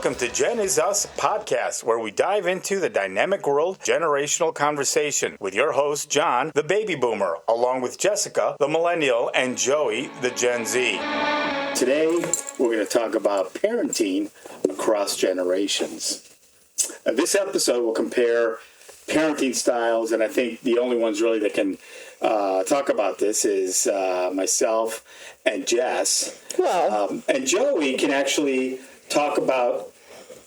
Welcome to Genizus Podcast, where we dive into the dynamic world generational conversation with your host, John, the baby boomer, along with Jessica, the millennial, and Joey, the Gen Z. Today, we're going to talk about parenting across generations. This episode will compare parenting styles, and I think the only ones really that can talk about this is myself and Jess. Wow. And Joey can actually talk about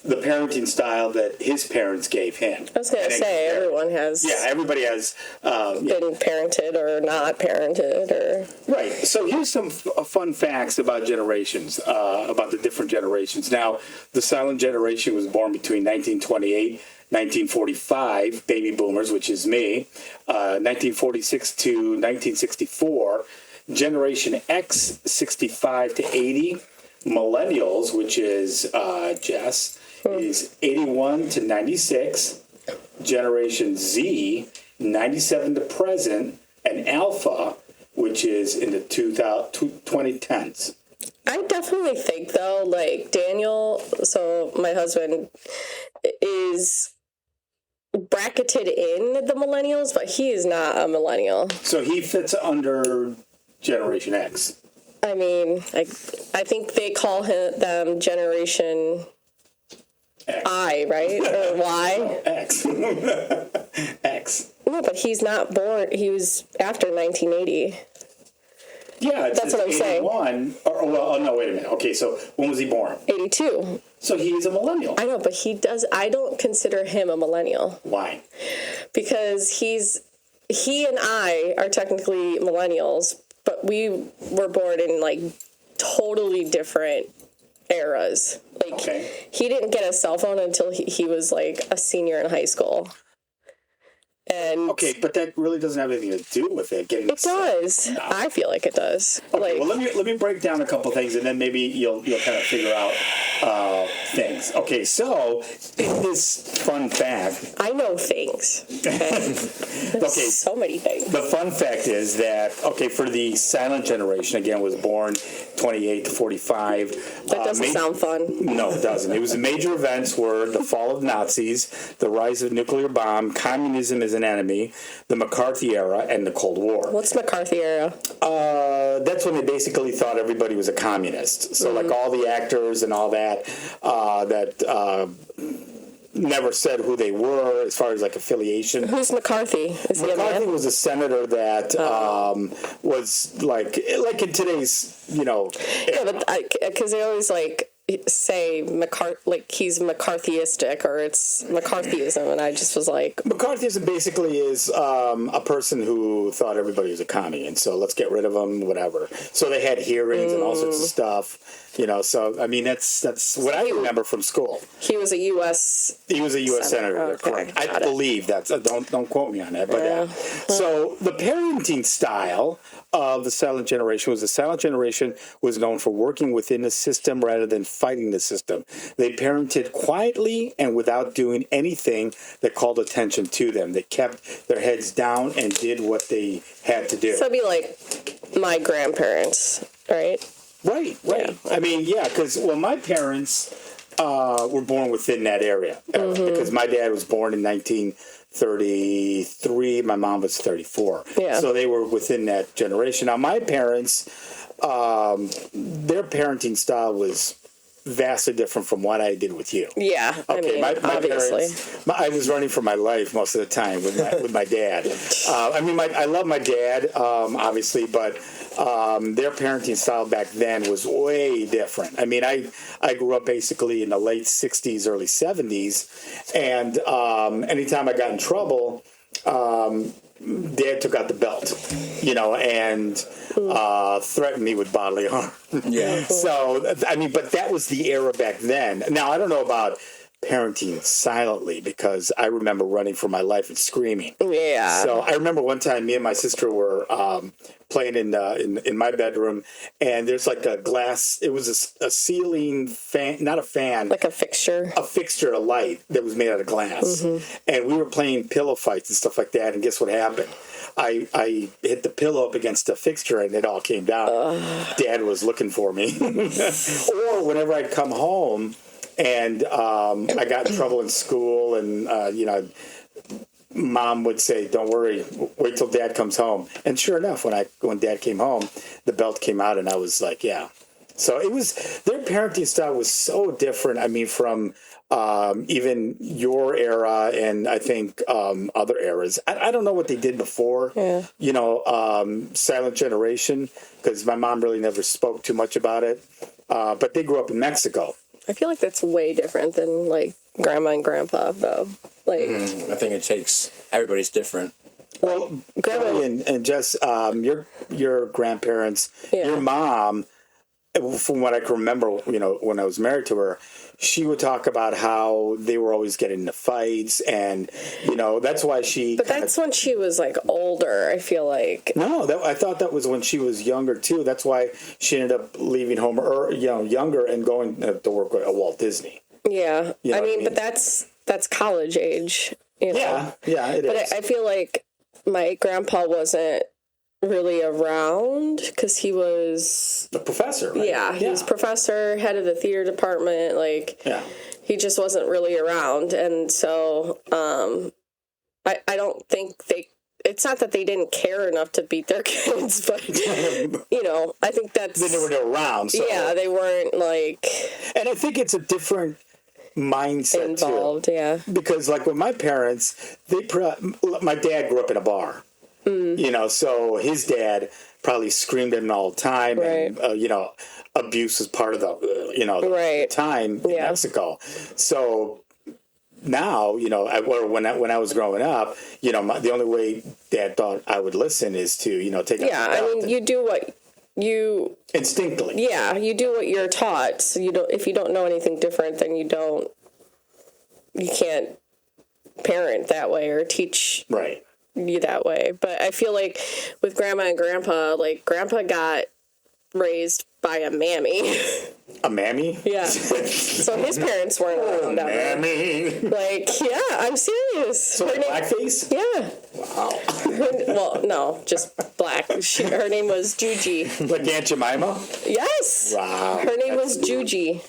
the parenting style that his parents gave him. I was going to say, everyone has... Yeah, everybody has... been parented or not parented or... Right. So here's some fun facts about generations, about the different generations. Now, the silent generation was born between 1928 1945, baby boomers, which is me, 1946 to 1964, Generation X, 65 to 80, millennials, which is Jess, is 81 to 96, Generation Z, 97 to present, and Alpha, which is in the 2010s. I definitely think, though, like Daniel, so my husband, is bracketed in the millennials, but he is not a millennial. So he fits under Generation X. I mean, I think they call them Generation X. I, right? Or Y? Oh, X. X. No, but he's not born. He was after 1980. Yeah, that's what I'm 81, saying. No, wait a minute. Okay, so when was he born? 82. So he's a millennial. I know, but I don't consider him a millennial. Why? Because he and I are technically millennials, but we were born in, like, totally different eras. Like, okay. He didn't get a cell phone until he was, like, a senior in high school. And okay, but that really doesn't have anything to do with it. It does. No. I feel like it does. Okay, well, let me break down a couple things, and then maybe you'll kind of figure out things. Okay, so in this fun fact, I know things. Okay, okay, so many things. The fun fact is that for the silent generation, again, was born 28 to 45. That doesn't sound fun. No, it doesn't. It was the major events were the fall of Nazis, the rise of nuclear bomb, communism as an enemy, the McCarthy era, and the Cold War. What's McCarthy era? That's when they basically thought everybody was a communist. So like all the actors and all that never said who they were as far as like affiliation. Who's McCarthy? Is he McCarthy was a senator that was like in today's, Yeah, but because they always like say he's McCarthyistic or it's McCarthyism, and I just was like, McCarthyism basically is a person who thought everybody was a commie, and so let's get rid of them, whatever. So they had hearings and all sorts of stuff, So I mean, that's what I remember from school. He was a U.S. senator. Okay, correct. I believe that's don't quote me on that, but so the parenting style of the silent generation was known for working within the system rather than fighting the system. They parented quietly and without doing anything that called attention to them. They kept their heads down and did what they had to do. So it'd be like my grandparents, right? Right. Yeah. I mean, because my parents were born within that area because my dad was born in 1933. My mom was 34. Yeah. So they were within that generation. Now, my parents, their parenting style was vastly different from what I did with you. Yeah. Okay. My obviously. parents, I was running for my life most of the time with my dad. I love my dad, obviously, but their parenting style back then was way different. I mean, I grew up basically in the late 60s, early 70s, and anytime I got in trouble, Dad took out the belt, and threatened me with bodily harm. Yeah. So, I mean, but that was the era back then. Now, I don't know about parenting silently because I remember running for my life and screaming. Yeah. So I remember one time me and my sister were playing in my bedroom, and there's like a glass. It was a ceiling fan, not a fan, like a fixture, a light that was made out of glass, and we were playing pillow fights and stuff like that. And guess what happened? I hit the pillow up against the fixture and it all came down. Dad was looking for me. Or whenever I'd come home And I got in trouble in school, and Mom would say, "Don't worry, wait till Dad comes home." And sure enough, when Dad came home, the belt came out, and I was like, "Yeah." So it was, their parenting style was so different. I mean, from even your era, and I think other eras. I don't know what they did before. Yeah. Silent generation, because my mom really never spoke too much about it. But they grew up in Mexico. I feel like that's way different than like grandma and grandpa, though. Like, I think it takes, everybody's different. Well, grandma and Jess, your grandparents, Yeah. your mom, from what I can remember, when I was married to her, she would talk about how they were always getting into fights, and that's why she. But that's when she was like older. I feel like. No, I thought that was when she was younger too. That's why she ended up leaving home, younger, and going to work at Walt Disney. Yeah, I mean, but that's college age. Yeah, it is. But I feel like my grandpa wasn't really around because he was a professor, right? Yeah, he was professor, head of the theater department. He just wasn't really around, and so I don't think it's not that they didn't care enough to beat their kids, but I think that's they never were around. So. Yeah, they weren't like, and I think it's a different mindset involved. too. Yeah, because like with my parents, my dad grew up in a bar. So his dad probably screamed at him all the time, right. and abuse was part of the right. time in Mexico. So now, when I was growing up, the only way Dad thought I would listen is to take. Yeah, I mean, you do what you instinctively. Yeah, you do what you're taught. So if you don't know anything different, then you can't parent that way or teach. Right. You that way. But I feel like with grandma and grandpa, like grandpa got raised by a mammy. A mammy? Yeah. So his parents weren't around ever. Mammy. Like, yeah, I'm serious. So blackface? Yeah. Wow. No, just black. Her name was Juji. Like Aunt Jemima? Yes. Wow. Her name was Juji.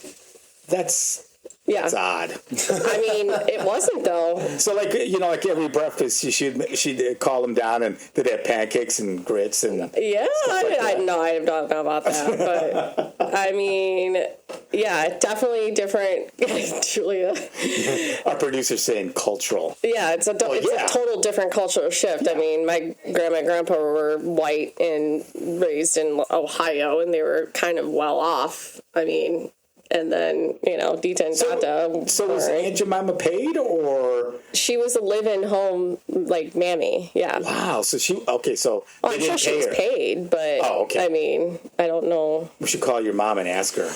That's odd. I mean, it wasn't though. So like every breakfast she'd call them down, and they'd have pancakes and grits and I don't know about that, but I mean, yeah, definitely different. Julia, our producer's saying cultural. Yeah, it's a total different cultural shift. I mean, my grandma and grandpa were white and raised in Ohio, and they were kind of well off. I mean. And then, Dita and Tata. So was Aunt Jemima paid, or? She was a live-in home, like, mammy, yeah. Wow, so I'm sure she was paid, but, I mean, I don't know. We should call your mom and ask her.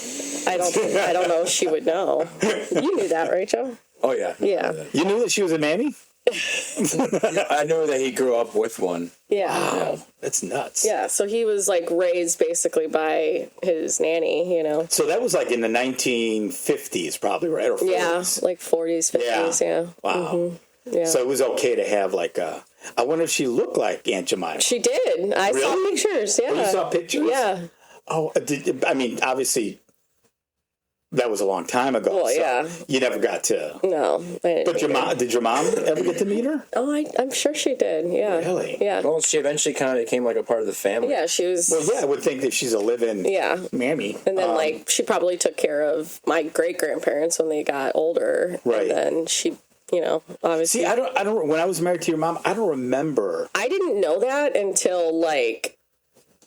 I don't know if she would know. You knew that, right, Joe? Oh, yeah. Yeah. You knew that she was a mammy? I knew that he grew up with one. Yeah. Wow, that's nuts. Yeah, so he was like raised basically by his nanny, So that was like in the 1950s, probably, right? Or 40s. Yeah, like 40s, 50s, yeah. Wow. Mm-hmm. Yeah. So it was okay to have like I wonder if she looked like Aunt Jemima. She did. I saw pictures, yeah. Oh, you saw pictures? Yeah. Oh, obviously. That was a long time ago. Well, so you never got to. No. But did your mom ever get to meet her? Oh, I'm sure she did. Yeah. Really? Yeah. Well, she eventually kind of became like a part of the family. Yeah, she was. Well, yeah, I would think that she's a live-in mammy. And then, she probably took care of my great-grandparents when they got older. Right. And then she, obviously. See, I don't. When I was married to your mom, I don't remember. I didn't know that until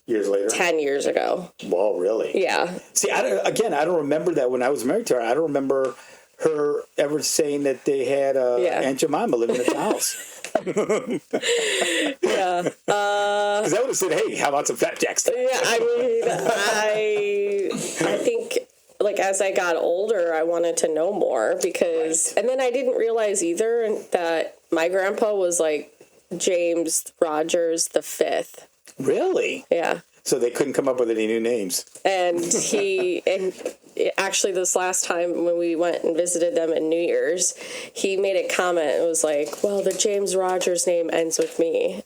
years later? 10 years ago. Well, really? Yeah. See, I don't remember that when I was married to her. I don't remember her ever saying that they had Aunt Jemima living at the house. Yeah. Because I would have said, hey, how about some flapjacks? Yeah, I mean, I think, as I got older, I wanted to know more because... Right. And then I didn't realize either that my grandpa was, James Rogers the Fifth. Really? Yeah. So they couldn't come up with any new names. And actually this last time when we went and visited them in New Year's, he made a comment. It was like, well, the James Rogers name ends with me.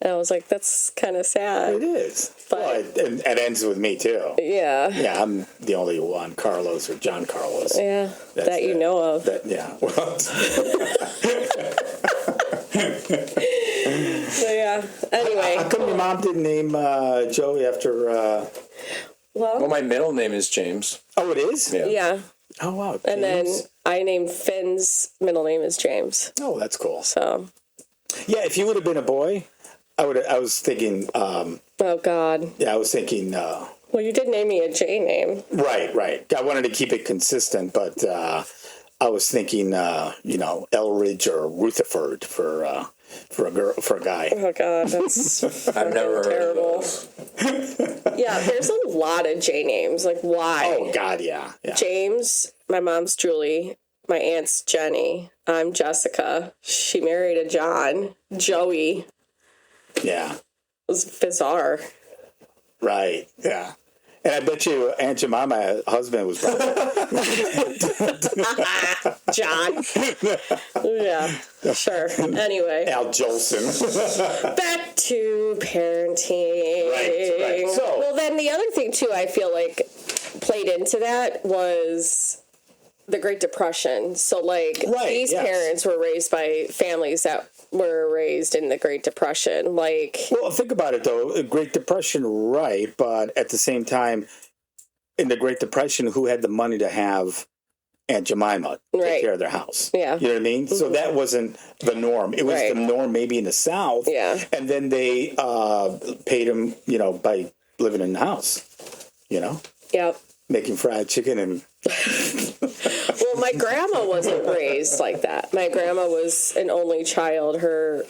And I was like, that's kind of sad. It is. But well, it ends with me, too. yeah. Yeah, I'm the only one, Carlos or John Carlos. Yeah, that you know of. Yeah. Well, so, yeah. Anyway. How come your mom didn't name Joey after... Well, my middle name is James. Oh, it is? Yeah. Oh, wow. James. And then I named Finn's middle name is James. Oh, that's cool. So. Yeah, if you would have been a boy, I was thinking... oh, God. Yeah, I was thinking... well, you did name me a J name. Right. I wanted to keep it consistent, but I was thinking, Elridge or Rutherford for a guy. Oh, God, that's I've never terrible. heard of those. Yeah, there's a lot of J names. Like, why? Oh, God, yeah. James, my mom's Julie, my aunt's Jenny, I'm Jessica. She married a John. Joey. Yeah. It was bizarre. Right, yeah. And I bet you Aunt Jemima's husband was probably... John. Yeah, sure. Anyway. Al Jolson. Back to parenting. Right. So, well, then the other thing, too, I feel like played into that was the Great Depression. So, like, these parents were raised by families that were raised in the Great Depression. Like, well, think about it, though. Great Depression, right, but at the same time, in the Great Depression, who had the money to have Aunt Jemima take care of their house? Yeah. You know what I mean? Mm-hmm. So that wasn't the norm. It was the norm maybe in the South. Yeah. And then they paid him, by living in the house, Yep. making fried chicken and... Well, my grandma wasn't raised like that. My grandma was an only child. Her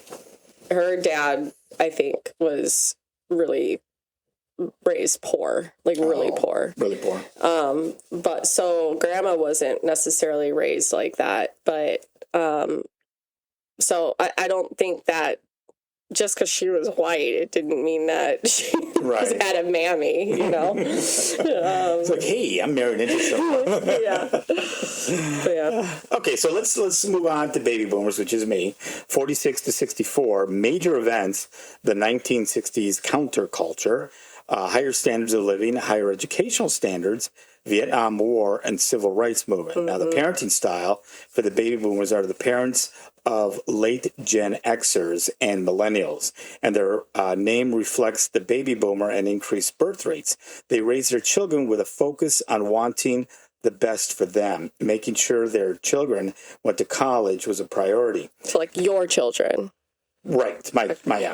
dad, I think, was really raised poor, like really poor. Really poor. But so grandma wasn't necessarily raised like that. But so I don't think that just because she was white, it didn't mean that she had a mammy, It's like, hey, I'm married into someone. Yeah. Okay, so let's move on to baby boomers, which is me. 46 to 64, major events, the 1960s counterculture, higher standards of living, higher educational standards, Vietnam War, and civil rights movement. Mm-hmm. Now, the parenting style for the baby boomers are the parents of late Gen Xers and millennials, and their name reflects the baby boomer and increased birth rates. They raise their children with a focus on wanting the best for them. Making sure their children went to college was a priority. So, like your children. Right.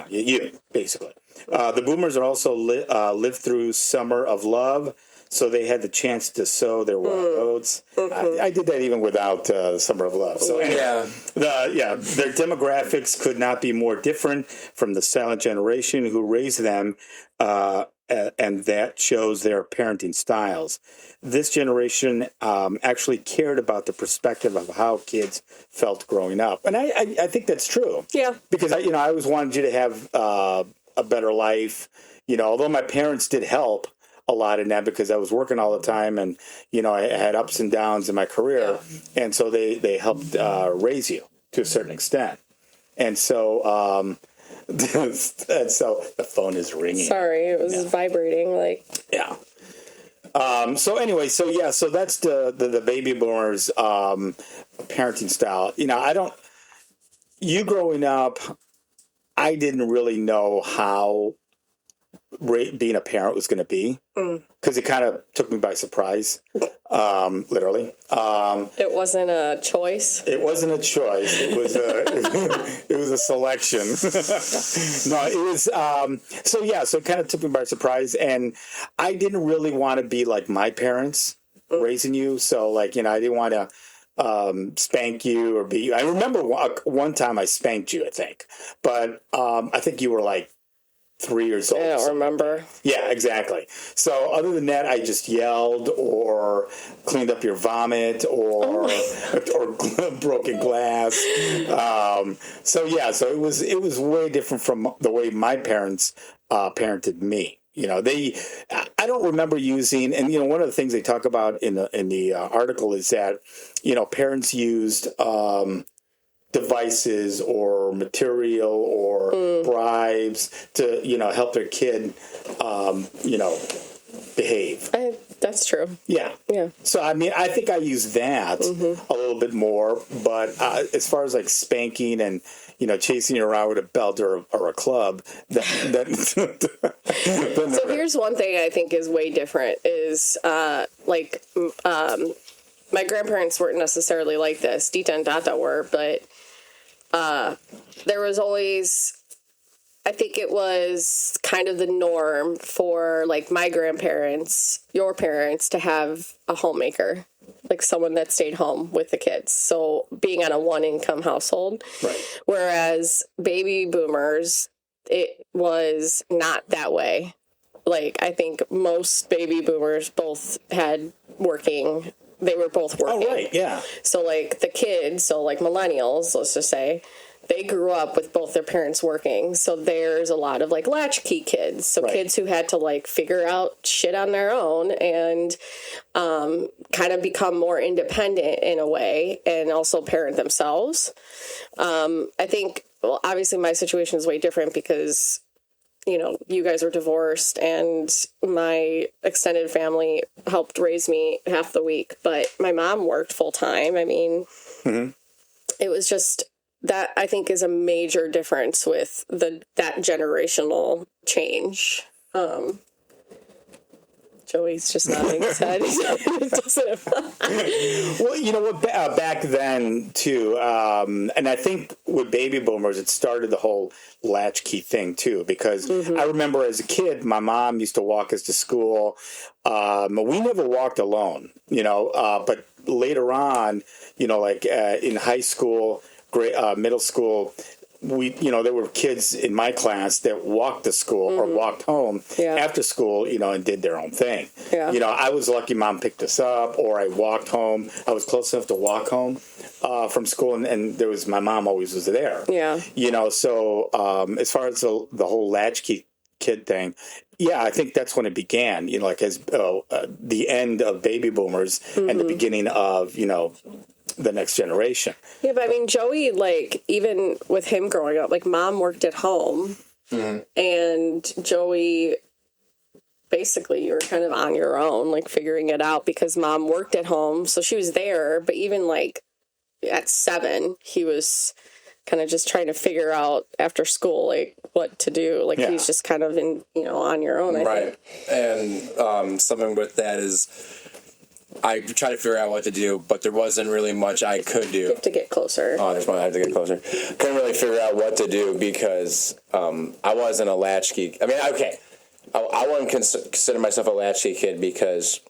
You, basically. The boomers are also lived through Summer of Love, so they had the chance to sow their wild oats. Mm-hmm. I did that even without Summer of Love. So anyway, their demographics could not be more different from the silent generation who raised them, and that shows their parenting styles. This generation actually cared about the perspective of how kids felt growing up, and I think that's true. Yeah, because I always wanted you to have a better life. Although my parents did help a lot in that because I was working all the time and, I had ups and downs in my career. Yeah. And so they helped raise you to a certain extent. And so, the phone is ringing. Sorry, it was vibrating. Yeah. So anyway, so that's the baby boomers parenting style. You growing up, I didn't really know how being a parent was going to be because it kind of took me by surprise, literally. It wasn't a choice. It wasn't a choice. It was a selection. No, it was. So it kind of took me by surprise, and I didn't really want to be like my parents raising you. So I didn't want to spank you or be. I remember one time I spanked you, I think, but I think you were like 3 years old. I don't remember. Yeah, exactly. So other than that, I just yelled or cleaned up your vomit or broken glass. So it was way different from the way my parents parented me. I don't remember using, and one of the things they talk about in the article is that parents used devices or material or bribes to, help their kid, behave. That's true. Yeah. Yeah. So, I think I use that a little bit more, but as far as like spanking and, chasing you around with a belt or a club, so here's one thing I think is way different is, my grandparents weren't necessarily like this. Dita and Dada were, but there was always, I think it was kind of the norm for like my grandparents, your parents, to have a homemaker, like someone that stayed home with the kids. So being on a one-income household. Right. Whereas baby boomers, it was not that way. Like, I think most baby boomers both had working. They were both working. Oh, right, yeah. So, like, the kids, so, like, millennials, let's just say, they grew up with both their parents working. So there's a lot of, like, latchkey kids. So kids who had to, like, figure out shit on their own and kind of become more independent in a way and also parent themselves. I think, well, obviously my situation is way different because, you guys were divorced and my extended family helped raise me half the week. But my mom worked full time. It was just... that, I think, is a major difference with that generational change. Joey's just nodding his head. Well, you know what? Back then, too, and I think with baby boomers, it started the whole latchkey thing, too, because I remember as a kid, my mom used to walk us to school. We never walked alone, but later on, in high school, middle school, there were kids in my class that walked to school or walked home after school, and did their own thing. Yeah. I was lucky mom picked us up or I walked home. I was close enough to walk home from school and there was, my mom always was there. Yeah. So as far as the whole latchkey kid thing, I think that's when it began, as the end of baby boomers and the beginning of, the next generation. Yeah, but Joey, even with him growing up, mom worked at home and Joey, basically you were kind of on your own, figuring it out because mom worked at home. So she was there, but even at 7, he was kind of just trying to figure out after school, what to do. He was just kind of on your own, I think. And something with that is, I tried to figure out what to do, but there wasn't really much I could do. You have to get closer. Oh, there's one. I have to get closer. Couldn't really figure out what to do because I wasn't a latchkey. I wouldn't consider myself a latchkey kid because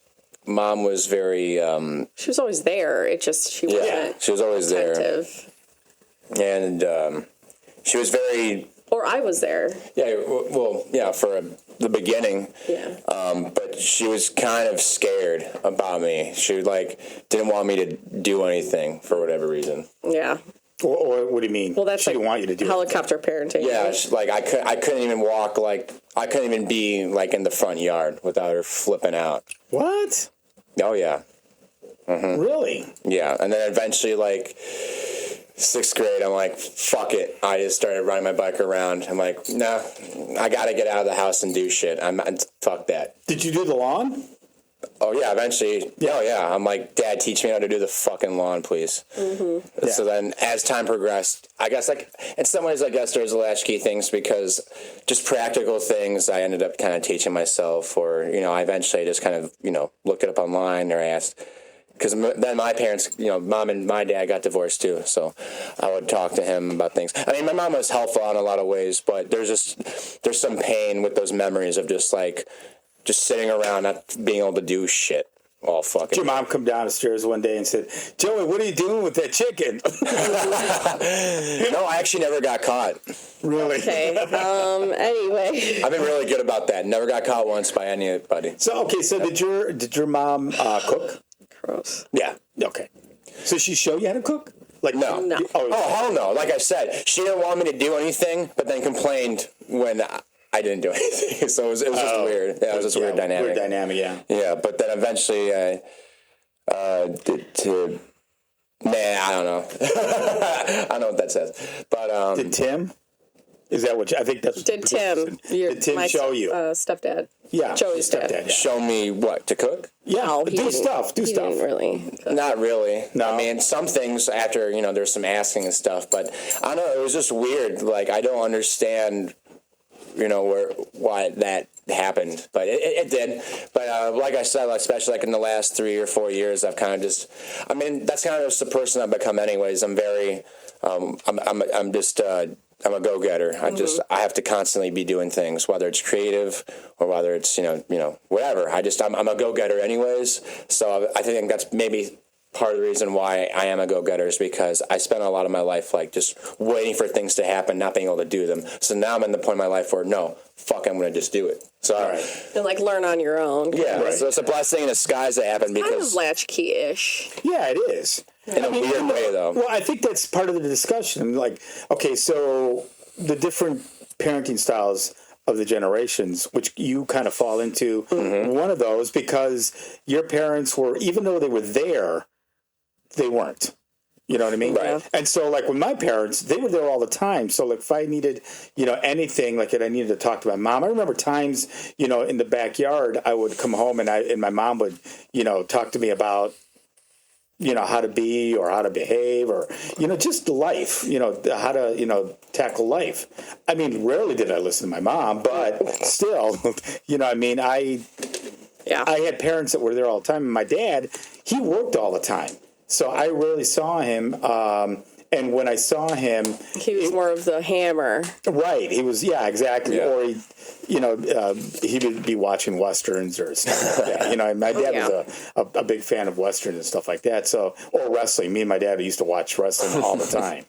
mom was very... she was always there. It just, she wasn't she was always attentive. There. And she was very... Or I was there. Yeah, well, for the beginning. Yeah. But she was kind of scared about me. She didn't want me to do anything for whatever reason. Yeah. Or what do you mean? Well, that's she didn't want you to do helicopter parenting. Yeah, I couldn't even walk. I couldn't even be in the front yard without her flipping out. What? Oh yeah. Mm-hmm. Really? Yeah, and then eventually 6th grade, I'm like, fuck it. I just started riding my bike around. I'm like, nah, I got to get out of the house and do shit. Fuck that. Did you do the lawn? Oh, yeah, eventually. Yeah. Oh, yeah. I'm like, Dad, teach me how to do the fucking lawn, please. Mm-hmm. Yeah. So then as time progressed, I guess, in some ways, I guess there's latchkey things because just practical things I ended up kind of teaching myself or, I eventually just kind of, looked it up online or asked. Because then my parents, mom and my dad got divorced too, so I would talk to him about things. My mom was helpful in a lot of ways, but there's some pain with those memories of just sitting around not being able to do shit all fucking. Did your mom come down the stairs one day and said, "Joey, what are you doing with that chicken?" No, I actually never got caught. Really? Okay. Anyway, I've been really good about that. Never got caught once by anybody. So did your mom cook? Gross. Yeah. Okay. So she showed you how to cook? No. Oh, hell no. Like I said, she didn't want me to do anything, but then complained when I didn't do anything. So it was just weird. Yeah, it was just weird dynamic. Weird dynamic, yeah. Yeah, but then eventually Nah, I don't know. I don't know what that says. But did Tim? Is that what I think that's what Did Tim show you? Stepdad. Yeah, Joey's stepdad. dad. Yeah. show me what to cook? Yeah, No, do stuff. He didn't really. Not really. No. I mean, some things after, there's some asking and stuff, but I don't know, it was just weird. Like, I don't understand, why that happened, but it did. But like I said, especially like in the last 3 or 4 years, I've kind of just, that's kind of just the person I've become anyways. I'm very, I'm a go-getter. I have to constantly be doing things, whether it's creative or whether it's, whatever. I'm a go-getter anyways. So I think that's maybe part of the reason why I am a go-getter is because I spent a lot of my life like just waiting for things to happen, not being able to do them. So now I'm in the point in my life where I'm going to just do it. So and like learn on your own. Yeah. Right. So it's a blessing in disguise that happened because kind of latchkey-ish. Yeah, it is. In a weird way, though. Well, I think that's part of the discussion. Like, okay, so the different parenting styles of the generations, which you kind of fall into one of those because your parents were, even though they were there, they weren't. You know what I mean? Right. And so, like, with my parents, they were there all the time. So, like, if I needed, anything, like, I needed to talk to my mom. I remember times, in the backyard, I would come home and my mom would, talk to me about, how to be or how to behave or, just life, how to, tackle life. I mean, rarely did I listen to my mom, but still, I had parents that were there all the time. And my dad, he worked all the time. So I rarely saw him. And when I saw him, he was more of the hammer. Right. He was, yeah, exactly. Yeah. Or he would be watching Westerns or stuff like that. My dad was a big fan of Westerns and stuff like that. So, or wrestling. Me and my dad used to watch wrestling all the time.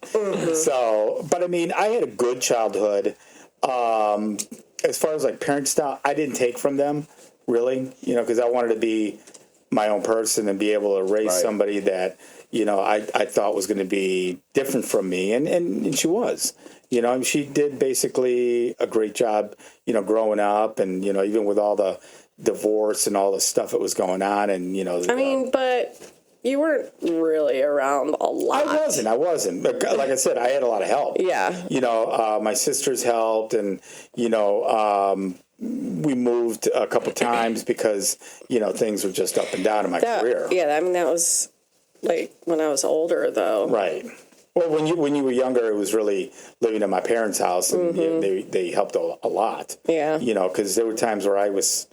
So, but I had a good childhood. As far as like parent style, I didn't take from them really, because I wanted to be my own person and be able to raise somebody that, I thought was going to be different from me. And she was, she did basically a great job, growing up and, even with all the divorce and all the stuff that was going on. And, but you weren't really around a lot. I wasn't. But like I said, I had a lot of help. Yeah. My sisters helped and, we moved a couple times because, things were just up and down in my career. Yeah, that was like when I was older, though. Right. Well, when you were younger, it was really living at my parents' house, and they helped a lot. Yeah. Because there were times where I was,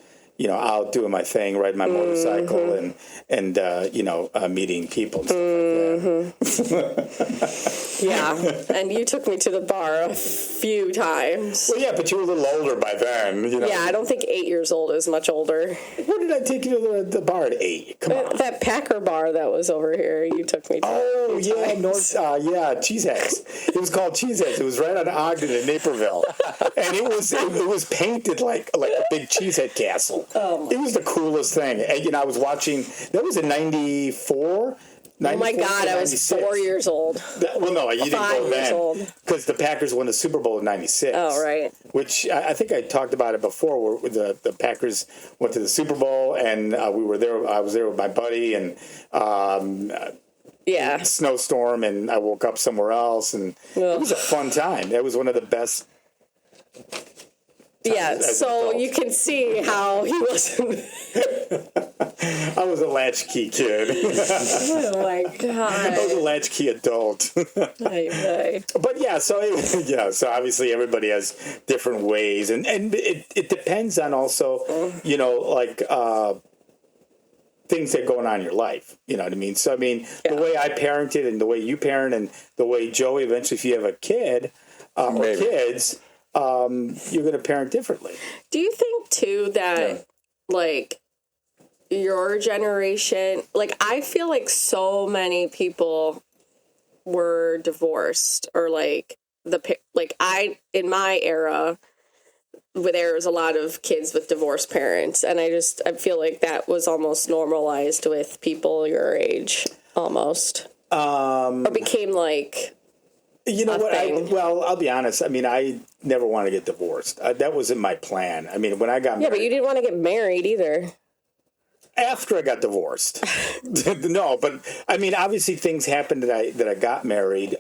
out doing my thing, riding my motorcycle, and meeting people and stuff like that. Yeah, and you took me to the bar a few times. Well, yeah, but you were a little older by then. Yeah, I don't think 8 years old is much older. Where did I take you to the bar at 8? Come on. That Packer bar that was over here, you took me to. Oh, yeah, Cheeseheads. It was called Cheeseheads. It was right on Ogden in Naperville. And it was painted like a big cheesehead castle. Oh, it was the coolest thing. And, I was watching, that was in 94. Oh my God, I was 4 years old. Well, no, you didn't go then. Because the Packers won the Super Bowl in 96. Oh, right. Which I think I talked about it before, where the Packers went to the Super Bowl, and we were there. I was there with my buddy, and snowstorm, and I woke up somewhere else, and it was a fun time. That was one of the best. Yeah, so you can see how he wasn't. I was a latchkey kid. Oh my God! I was a latchkey adult. But so obviously everybody has different ways, and it depends on also, things that are going on in your life. You know what I mean? So the way I parented and the way you parent and the way Joey eventually, if you have a kid or kids. You're going to parent differently. Do you think too that your generation, I feel like so many people were divorced or in my era, where there was a lot of kids with divorced parents, and I feel like that was almost normalized with people your age, almost, or became You know what? I'll be honest. I never wanted to get divorced. That wasn't my plan. When I got married. Yeah, but you didn't want to get married either. After I got divorced. No, but I mean, obviously things happened that I got married.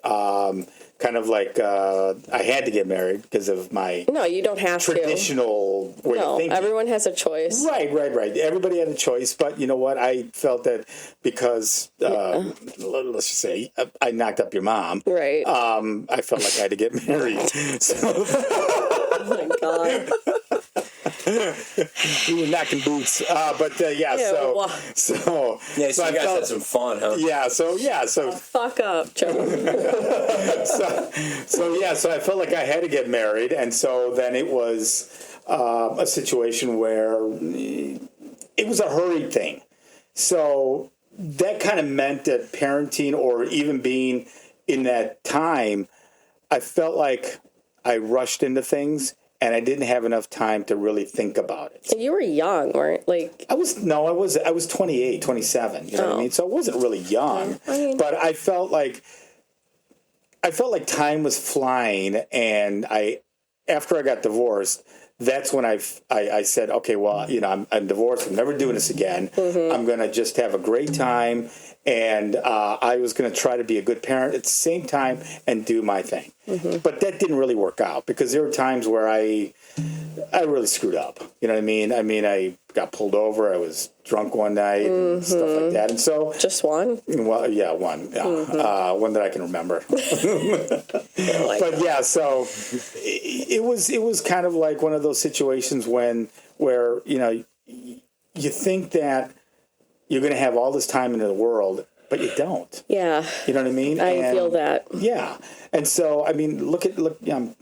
Kind of like I had to get married because of my No, you don't have traditional way of thinking. Everyone has a choice. Right. Everybody had a choice, but you know what? I felt that because let's just say I knocked up your mom. Right. I felt like I had to get married. So, oh my God. We were knocking boots, but yeah. Ew. So you guys had some fun, huh? Yeah. So fuck up, Joe. So I felt like I had to get married, and so then it was a situation where it was a hurried thing. So that kind of meant that parenting, or even being in that time, I felt like I rushed into things. And I didn't have enough time to really think about it. You were young, weren't like? I was 28, 27. You know what I mean? So I wasn't really young, but I felt like time was flying. And after I got divorced, that's when I said, okay, well, I'm divorced. I'm never doing this again. Mm-hmm. I'm going to just have a great time. And I was going to try to be a good parent at the same time and do my thing. Mm-hmm. But that didn't really work out because there were times where I really screwed up. You know what I mean? I got pulled over. I was drunk one night and stuff like that. And so just one? Well, yeah, one. Yeah. Mm-hmm. One that I can remember. But yeah, so it was kind of like one of those situations where you think that you're going to have all this time in the world, but you don't. Yeah. You know what I mean? I feel that. Yeah. And so, I mean, look, I'm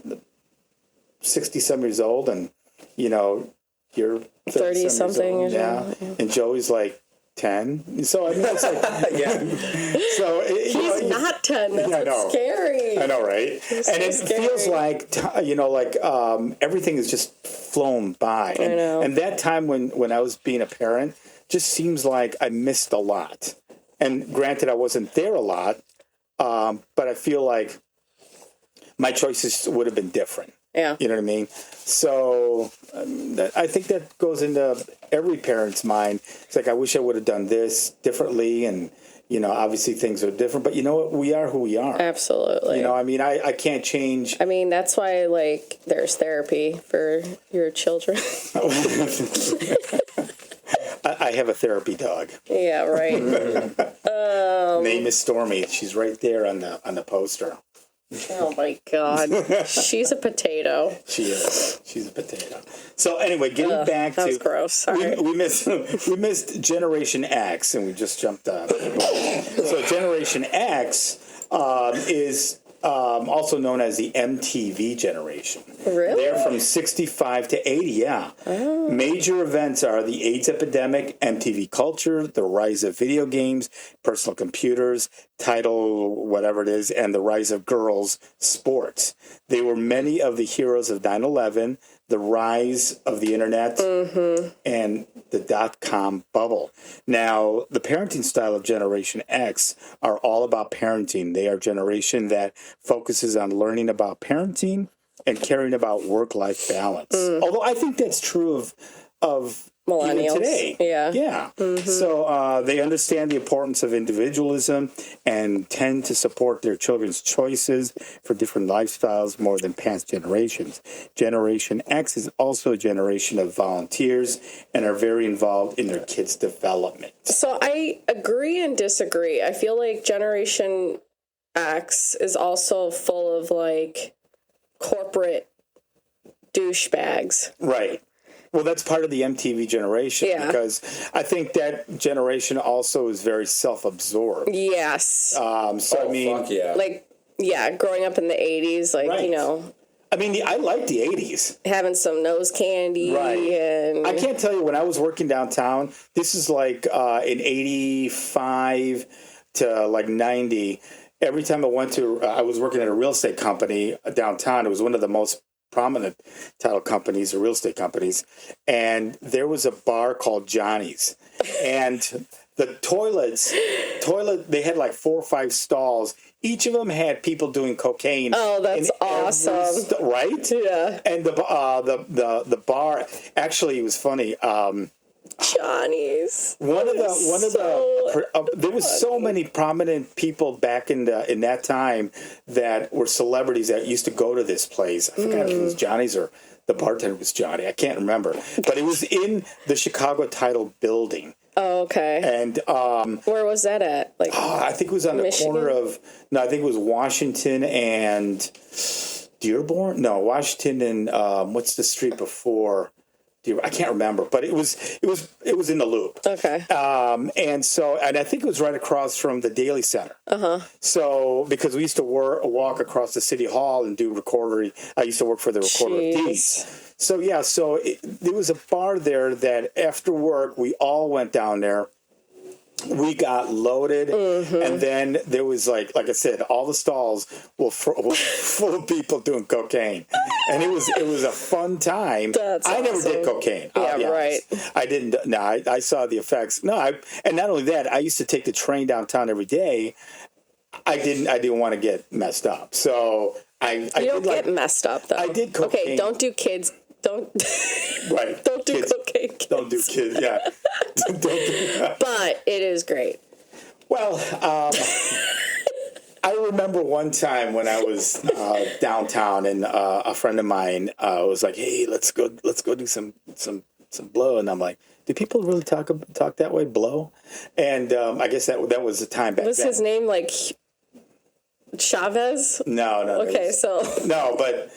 60-some years old, and, you're 30-something. Yeah. And Joey's like 10. So, I mean, it's like, yeah. So, he's not 10. That's scary. I know, right? And it feels like, everything is just flown by. I know. And that time when I was being a parent, just seems like I missed a lot. And granted, I wasn't there a lot, but I feel like my choices would have been different. Yeah. You know what I mean? So I think that goes into every parent's mind. It's like, I wish I would have done this differently. And, obviously things are different. But you know what? We are who we are. Absolutely. I can't change. I mean, that's why, there's therapy for your children. I have a therapy dog. Yeah, right. Name is Stormy. She's right there on the poster. Oh my God. She's a potato. She is. She's a potato. So anyway, getting back that to was gross. Sorry. We missed Generation X, and we just jumped on. So Generation X is also known as the MTV generation. Really? They're from 65 to 80, yeah. Oh. Major events are the AIDS epidemic, MTV culture, the rise of video games, personal computers, Tidal, whatever it is, and the rise of girls' sports. They were many of the heroes of 9/11, the rise of the internet, and the dot-com bubble. Now, the parenting style of Generation X are all about parenting. They are a generation that focuses on learning about parenting and caring about work-life balance. Although I think that's true of millennials even today. Yeah. Mm-hmm. So they understand the importance of individualism and tend to support their children's choices for different lifestyles more than past generations. Generation X is also a generation of volunteers and are very involved in their kids' development. So I agree and disagree. I feel like Generation X is also full of corporate douchebags. Right. Well, that's part of the MTV generation because I think that generation also is very self-absorbed. Yes. So I mean, fuck yeah. Growing up in the 80s, I mean, I like the 80s. Having some nose candy. Right. And I can't tell you, when I was working downtown, this is in 85 to 90. Every time I went I was working at a real estate company downtown. It was one of the most prominent title companies or real estate companies. And there was a bar called Johnny's. And the they had 4 or 5 stalls. Each of them had people doing cocaine. Oh, that's awesome. Right? Yeah. And the bar, actually, it was funny. Johnny's. There was so many prominent people back in that time that were celebrities that used to go to this place. I forgot if it was Johnny's or the bartender was Johnny. I can't remember, but it was in the Chicago Title building. Oh, okay. And where was that at? Like, I think it was on Michigan? the corner of. No, I think it was Washington and Dearborn. No, Washington and what's the street before? I can't remember, but it was in the Loop. Okay. And I think it was right across from the Daily Center. So because we used to walk across the City Hall and do recording. I used to work for the Recorder of Deeds. So yeah, there was a bar there that after work we all went down there. We got loaded, and then there was like I said, all the stalls were full of people doing cocaine, and it was a fun time. That's I never awesome. did cocaine. Yeah, right. I didn't. No, I saw the effects. No, and not only that, I used to take the train downtown every day. I didn't want to get messed up, so I don't get messed up though. I did cocaine. Okay, don't do kids. Don't right. Don't do kids. cocaine. Kids. Don't do kids. Yeah. Don't do that. But it is great. Well, I remember one time when I was downtown, and a friend of mine was like, "Hey, let's go do some blow," and I'm like, "Do people really talk that way, blow?" And I guess that was the time back then. Was his name like Chavez? No. Okay, but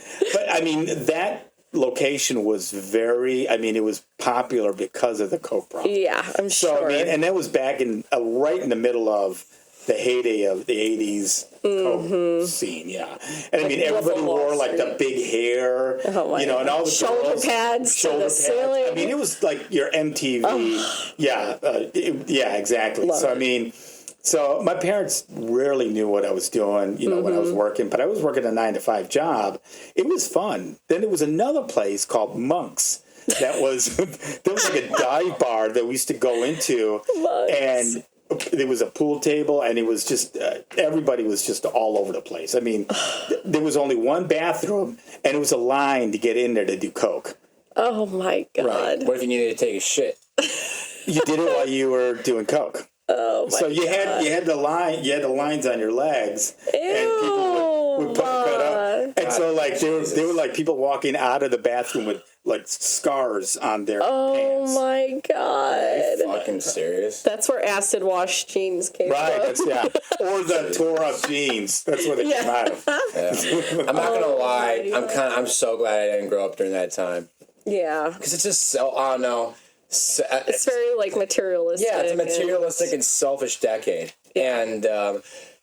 I mean that location was it was popular because of the coke problem. Yeah, I'm sure. So I mean, and that was back in right in the middle of the heyday of the 80s coke scene, yeah. And I mean, everybody wore like the big hair, and all the shoulder pads to the ceiling. I mean, it was like your MTV. Yeah, exactly. Love so it. I mean. So my parents rarely knew what I was doing, when I was working, but I was working a 9-to-5 job. It was fun. Then there was another place called Monk's that was there was like a dive bar that we used to go into, and there was a pool table, and it was just everybody was just all over the place. I mean, there was only one bathroom, and it was a line to get in there to do coke. Oh my God! Right. What if you needed to take a shit? You did it while you were doing coke. Oh my So you God. had the lines on your legs, Ew, and people would put up, and so like they were like people walking out of the bathroom with like scars on their pants. Oh my God! Fucking serious? That's where acid wash jeans came Right, from. or the tore up jeans. That's where they came out of. Yeah. I'm not gonna lie. I'm so glad I didn't grow up during that time. Yeah, Because it's just so. Oh no. it's very like materialistic. Yeah, it's a materialistic and selfish decade. Yeah. And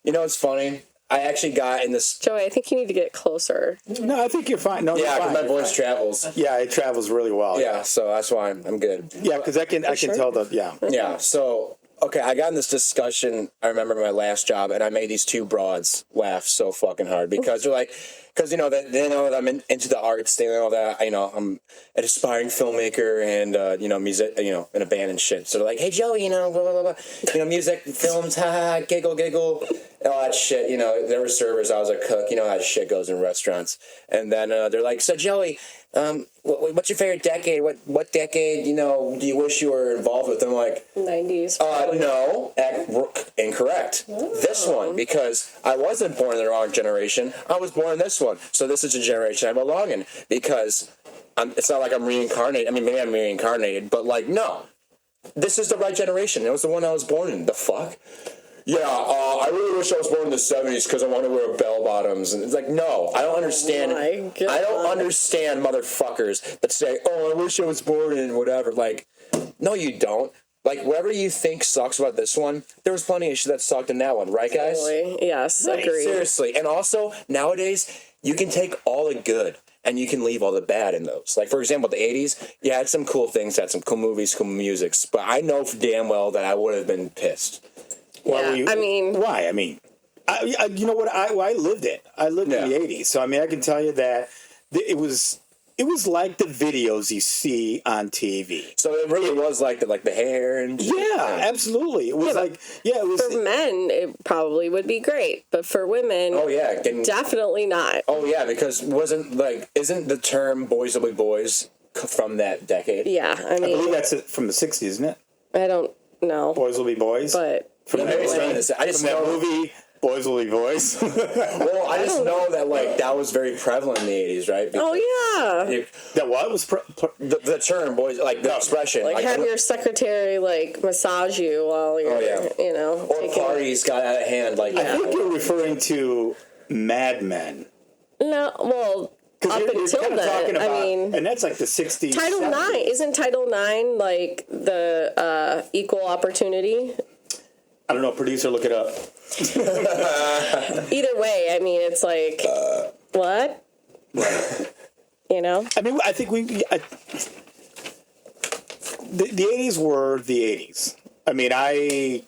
it's funny. I actually got in this. Joey, I think you need to get closer. No, I think you're fine. No, Yeah, you're fine. because my voice travels. Yeah, it travels really well. Yeah, so that's why I'm good. Yeah, because I can tell that. Yeah. Yeah, so okay, I got in this discussion. I remember my last job, and I made these two broads laugh so fucking hard because they're like, they know that I'm into the arts. They know that I'm an aspiring filmmaker and music, in a band and shit. So they're like, hey Joey, blah blah blah, music, films, giggle, all that shit. There were servers. I was a cook. How that shit goes in restaurants. And then they're like, so Joey, what's your favorite decade? What decade do you wish you were involved with? I'm like 90s. No, incorrect. Oh. This one, because I wasn't born in the wrong generation. I was born in this one. So this is a generation I belong in because it's not like I'm reincarnated. I mean, maybe I'm reincarnated, but no, this is the right generation. It was the one I was born in. The fuck? Yeah, I really wish I was born in the 70s because I want to wear bell bottoms. And it's like, no, I don't understand. Oh my God. I don't understand motherfuckers that say, oh, I wish I was born in whatever. Like, no, you don't. Like, whatever you think sucks about this one, there was plenty of shit that sucked in that one, right, guys? Totally. Yes, Right, agreed. seriously. And also, nowadays, you can take all the good and you can leave all the bad in those. Like, for example, the 80s, you had some cool things, had some cool movies, cool musics, but I know damn well that I would have been pissed. Yeah, why? I mean, you know what? I lived it. I lived in the 80s, so I mean, I can tell you that it was like the videos you see on TV. So it really was like the hair and absolutely. It was it was for men, it probably would be great, but for women, definitely not. Oh yeah, because isn't the term "boys will be boys" from that decade. Yeah, I I believe mean, that's it from the 60s, isn't it? I don't know, Boys Will Be Boys. but from I just that know movie, Boys Will Be Boys. Well, I just know that like that was very prevalent in the 80s, right? oh yeah, That what was The term boys, like the expression, like have your secretary like massage you while you're, you know, or parties got out of hand. Like I think you're referring to Mad Men. No, well, up until kind of talking then, about, I mean, and that's like the 60s. Title 70s. IX, isn't Title IX like the equal opportunity? I don't know, producer, look it up. Either way, I mean, it's like, what? You know? I mean, I think the 80s were the 80s. I mean, I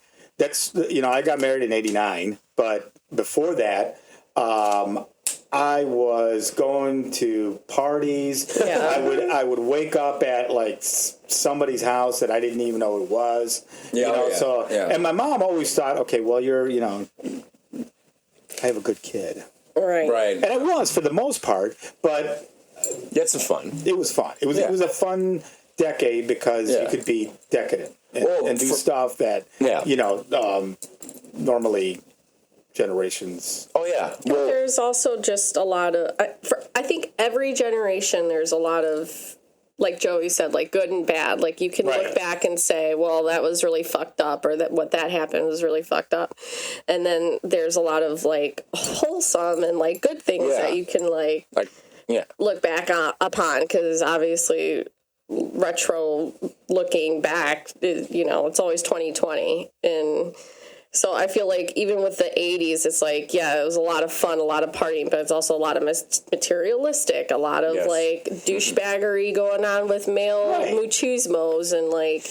got married in 89, but before that, I was going to parties. Yeah. I would wake up at like somebody's house that I didn't even know it was. And my mom always thought, okay, well, I have a good kid. Right. And I was for the most part, but it's fun. It was fun. It was a fun decade because you could be decadent and do stuff that normally generations. Oh yeah. Well, there's also just a lot of. I think every generation there's a lot of, like Joey said, like good and bad. Like you can look back and say, well, that was really fucked up, or that happened was really fucked up. And then there's a lot of like wholesome and like good things that you can like look back upon, because obviously retro looking back, it's always 2020. And so I feel like even with the 80s, it's like, it was a lot of fun, a lot of partying, but it's also a lot of materialistic, a lot of like douchebaggery going on with male machismos. And like,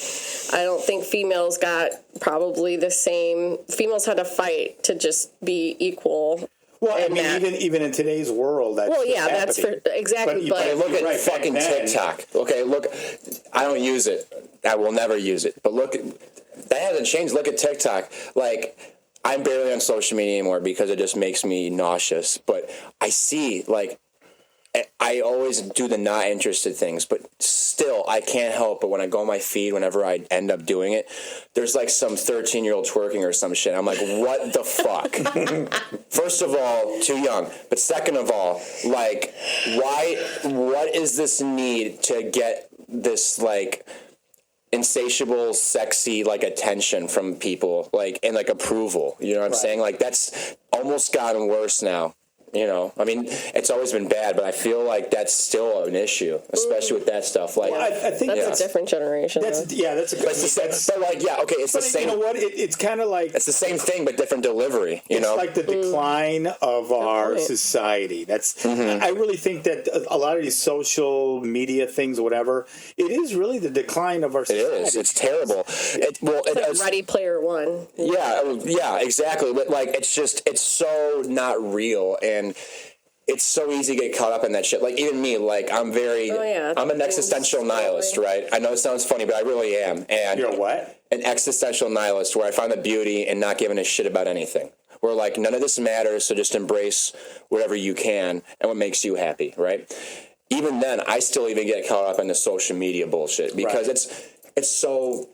I don't think females got probably the same. Females had to fight to just be equal. Well, I mean, even in today's world, that's that's exactly. But look at fucking TikTok. Okay, look, I don't use it. I will never use it. But look, that hasn't changed. Look at TikTok. Like, I'm barely on social media anymore because it just makes me nauseous. But I see, like, I always do the not interested things, but still, I can't help but when I go on my feed, whenever I end up doing it, there's like some 13-year-old twerking or some shit. I'm like, what the fuck? First of all, too young. But second of all, like, what is this need to get this, like, insatiable, sexy, like, attention from people, like, and, like, approval? You know what I'm saying? Like, that's almost gotten worse now. I mean, it's always been bad, but I feel like that's still an issue, especially with that stuff. Like, I think that's a different generation. That's a good. It's the same. You know what? It's kind of like it's the same thing, but different delivery. It's like the decline of our society. That's. I really think that a lot of these social media things, or whatever, it is really the decline of our society. It is. It's terrible. It's like Ready Player One. Yeah, exactly. But like, it's so not real, and it's so easy to get caught up in that shit. Like, even me, like, I'm an existential nihilist, right? I know it sounds funny, but I really am. And you're what? An existential nihilist, where I find the beauty in not giving a shit about anything. Where, like, none of this matters, so just embrace whatever you can and what makes you happy, right? Even then, I still even get caught up in the social media bullshit because it's so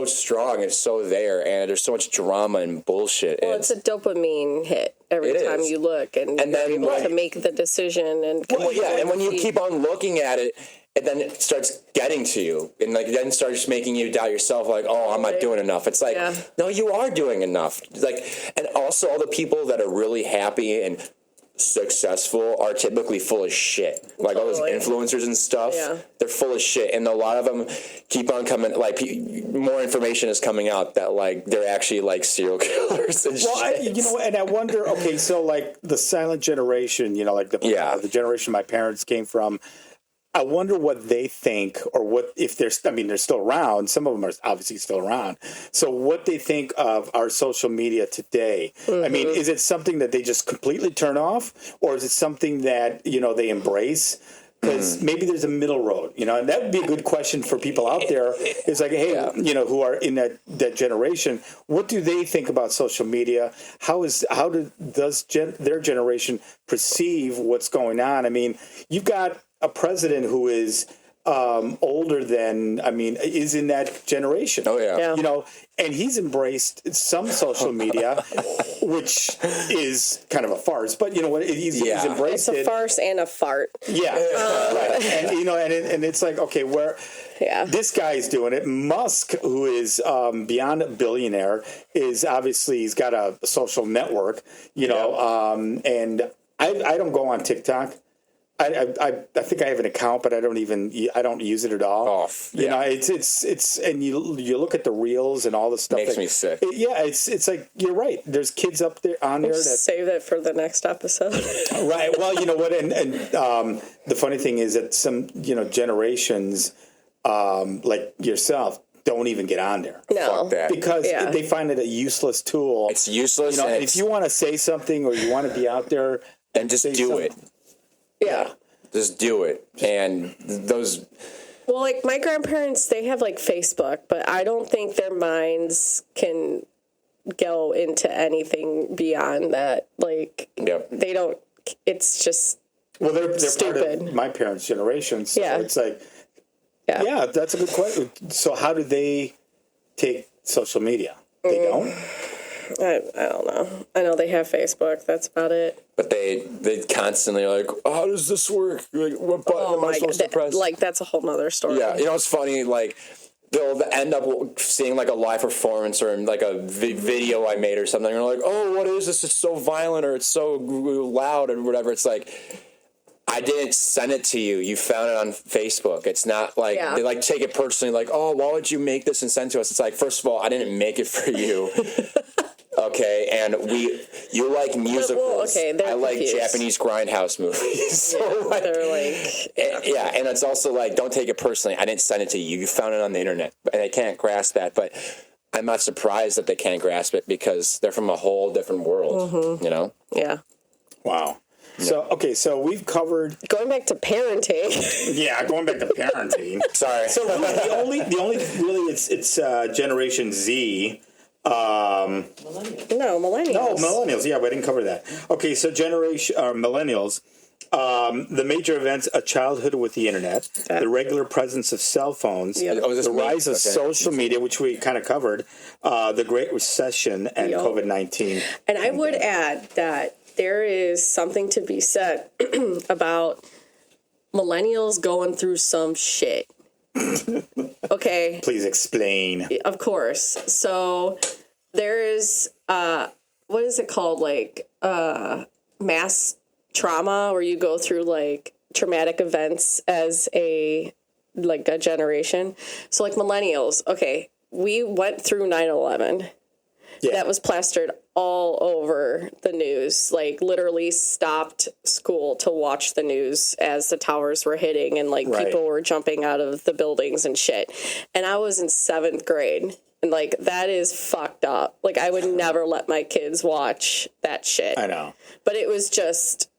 strong, it's so there, and there's so much drama and bullshit. Well, it's a dopamine hit every time you look, and you're able to make the decision. And and when you keep on looking at it, and then it starts getting to you, and like then starts making you doubt yourself, like, oh, I'm not doing enough. It's like, no, you are doing enough. Like, and also all the people that are really happy and successful are typically full of shit. Like all those influencers and stuff, they're full of shit, and a lot of them keep on coming. Like, more information is coming out that like they're actually like serial killers and shit. And I wonder. Okay, so like the silent generation, like the generation my parents came from. I wonder what they think, or what if they're still around. Some of them are obviously still around. So what they think of our social media today. I mean, is it something that they just completely turn off, or is it something that, they embrace? Because maybe there's a middle road, and that would be a good question for people out there. It's like, hey, who are in that generation, what do they think about social media? Does their generation perceive what's going on? I mean, you've got a president who is older than, is in that generation. Oh, yeah. You know, and he's embraced some social media, which is kind of a farce, but you know what? He's embraced it. It's a farce and a fart. Yeah. Right. And, you know, and it's like, okay, this guy's doing it. Musk, who is beyond a billionaire, is obviously, he's got a social network, you know, and I don't go on TikTok. I think I have an account, but I don't use it at all. You know, it's and you look at the reels and all the stuff. Makes me sick. It's like, you're right. There's kids up there on there that save it for the next episode. Right. Well, you know what, and the funny thing is that some, you know, generations like yourself don't even get on there. No. Fuck that. Because they find it a useless tool. It's useless. You know, and if you want to say something or you want to be out there, then just do it. Yeah. Just do it. And those... Well, like, my grandparents, they have, like, Facebook, but I don't think their minds can go into anything beyond that. Like, they don't... It's just Well, they're stupid. part of my parents' generation, so it's like... Yeah, that's a good question. So how do they take social media? They don't? I don't know. I know they have Facebook. That's about it. But they constantly are like, oh, how does this work? Like, what button am I supposed to press? Like, that's a whole nother story. Yeah, you know, it's funny, like, they'll end up seeing, like, a live performance or, like, a video I made or something. And they're like, oh, what is this? It's so violent or it's so loud or whatever. It's like, I didn't send it to you. You found it on Facebook. It's not like, they, like, take it personally, like, oh, why would you make this and send it to us? It's like, first of all, I didn't make it for you. Okay, and you like musicals. I like Japanese grindhouse movies. So like, they're like... and it's also like, don't take it personally. I didn't send it to you. You found it on the internet. And they can't grasp that, but I'm not surprised that they can't grasp it because they're from a whole different world, you know? Yeah. Wow. So, okay, so we've covered... Going back to parenting. Going back to parenting. Sorry. So really, the only really, it's Generation Z... millennials. No, millennials. Yeah, we didn't cover that. Okay, so millennials. The major events: a childhood with the internet, the regular presence of cell phones, the rise of social media, which we kind of covered, the Great Recession, and COVID-19. And I would add that there is something to be said about millennials going through some shit. Okay. Please explain. Of course. So there is what is it called? Like mass trauma, where you go through like traumatic events as a generation. So like millennials, okay, we went through 9/11. Yeah. That was plastered all over the news, like literally stopped school to watch the news as the towers were hitting and like people were jumping out of the buildings and shit. And I was in 7th grade and like, that is fucked up. Like I would never let my kids watch that shit. I know. But it was just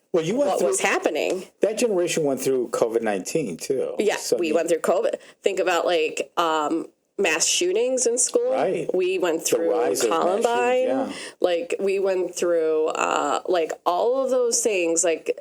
what was happening. That generation went through COVID-19 too. Yeah, so we went through COVID. Think about like, mass shootings in school. Right. We went through Columbine. Like we went through like all of those things like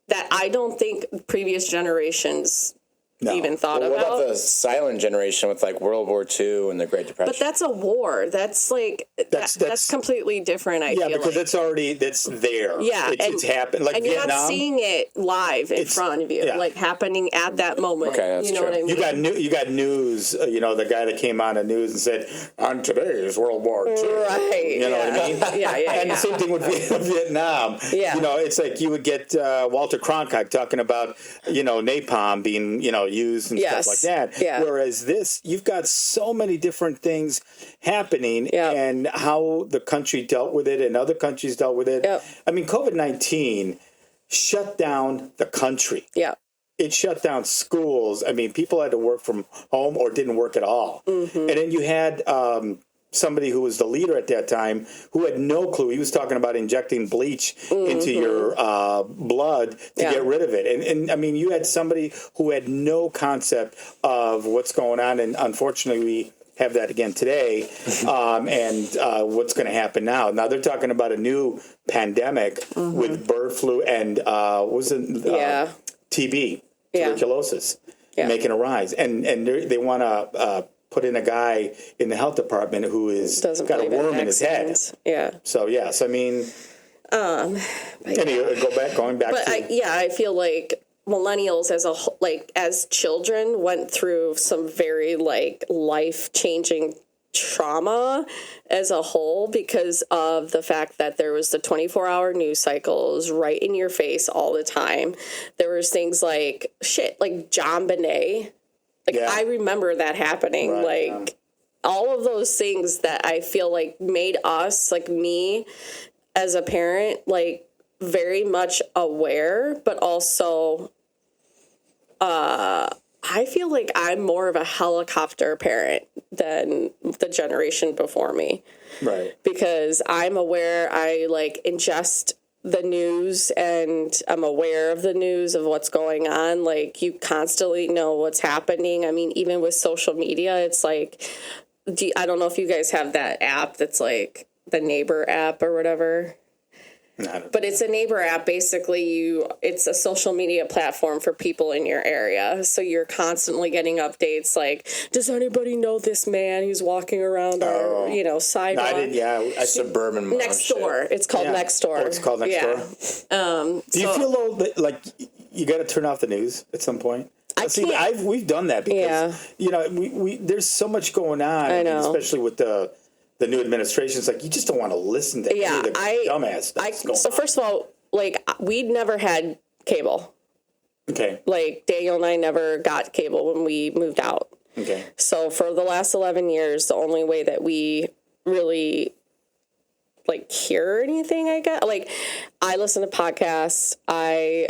that I don't think previous generations even thought about. What about the silent generation with like World War II and the Great Depression? But that's a war. That's like that's completely different. I feel because like. that's there. Yeah, it's happened. Like and Vietnam, you're not seeing it live in front of you, like happening at that moment. Okay, that's you know true. what I mean? You got news. You know, the guy that came on the news and said, "On today's World War II." Right. You know what I mean? Yeah. And the same thing with Vietnam. Yeah. You know, it's like you would get Walter Cronkite talking about napalm being used and stuff like that. Yeah. Whereas this, you've got so many different things happening and how the country dealt with it and other countries dealt with it. Yep. I mean, COVID-19 shut down the country. Yeah. It shut down schools. I mean, people had to work from home or didn't work at all. Mm-hmm. And then you had somebody who was the leader at that time who had no clue. He was talking about injecting bleach into your blood to get rid of it. And I mean, you had somebody who had no concept of what's going on. And unfortunately, we have that again today. And what's going to happen now. Now, they're talking about a new pandemic with bird flu and TB, tuberculosis. making a rise, and they want to put in a guy in the health department who got a worm in his head. Yeah. So yes, I mean, anyway, going back. But I feel like millennials as children went through some very life-changing trauma as a whole because of the fact that there was the 24-hour news cycles right in your face all the time. There was things like John Bonet. I remember that happening. Right, all of those things that I feel like made us, me as a parent, very much aware, but also I feel like I'm more of a helicopter parent than the generation before me. Right. Because I'm aware, I ingest the news and I'm aware of the news of what's going on. You constantly know what's happening. I mean, even with social media, it's I don't know if you guys have that app that's the Neighbor app or whatever. But it's a neighbor app. Basically, it's a social media platform for people in your area. So you're constantly getting updates does anybody know this man who's walking around our, sidewalk? Suburban Next door. It's called Next Door. Oh, it's called Next Door? Do you feel a little bit you got to turn off the news at some point? We've done that because, we there's so much going on, I know. especially with the new administration. It's you just don't want to listen to any of the dumbass stuff going on. First of all, we'd never had cable. Okay. Daniel and I never got cable when we moved out. Okay. So for the last 11 years, the only way that we really hear anything, I guess, I listen to podcasts. And